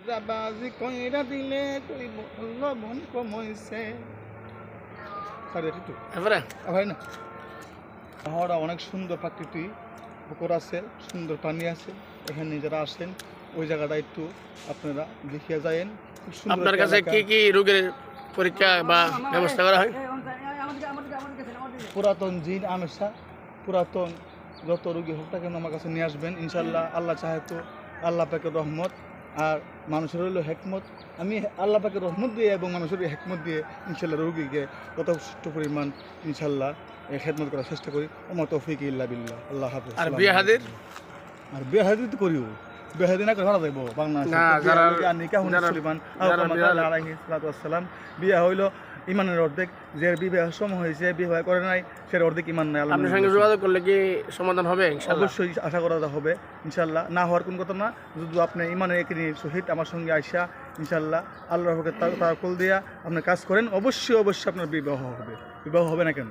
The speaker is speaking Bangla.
রাবাজি কইরা দিলে তুই বলল মন কমইছে সারে একটু এবারে ভাই না হাওড়া অনেক সুন্দর প্রাকৃতিক পুকুর আছে, সুন্দর পানি আছে। এখানে যারা আসেন ওই জায়গাটা একটু আপনারা দেখিয়ে যায়েন। খুব সুন্দর আপনার একটা কাছে এলাকা। কি কি রোগের পরীক্ষা বা ব্যবস্থা করা হয়? পুরাতন জিন আমেশা, পুরাতন যত রোগী হোক না কেন আমার কাছে নিয়ে আসবেন ইনশাল্লাহ। আল্লাহ চাহে তো আল্লাহ পাকের রহমত আর মানুষের হইল হেকমত। আমি আল্লাহ পাকের রহমত দিয়ে এবং মানুষের হেকমত দিয়ে ইনশাল্লাহ রোগীকে যথেষ্ট পরিমাণ ইনশাল্লাহ খেদমত করার চেষ্টা করি। আমার তৌফিক ইল্লা বিল্লাহ। আল্লাহ হাফেজ। আর বিয়ে হাদির আর বিয়ে হাদির তো করিও, বিয়ে হাদির না করে ভালো যাইব বাংলাদেশে। বিয়ে হইল ইমানের অর্ধেক, যে বিবাহ সময় হয়েছে বিবাহ করে নাই সে অর্ধেক ইমান নাই। আপনার সঙ্গে যোগাযোগ করলে কি সমাধান হবে? অবশ্যই আশা করা হবে ইনশাল্লাহ। না হওয়ার কোন কথা না, যদি আপনি ইমানের একই সহিত আমার সঙ্গে আইসা ইনশাল্লাহ আল্লাহর তাওয়াক্কুল দিয়া আপনি কাজ করেন, অবশ্যই অবশ্যই আপনার বিবাহ হবে। বিবাহ হবে না কেন?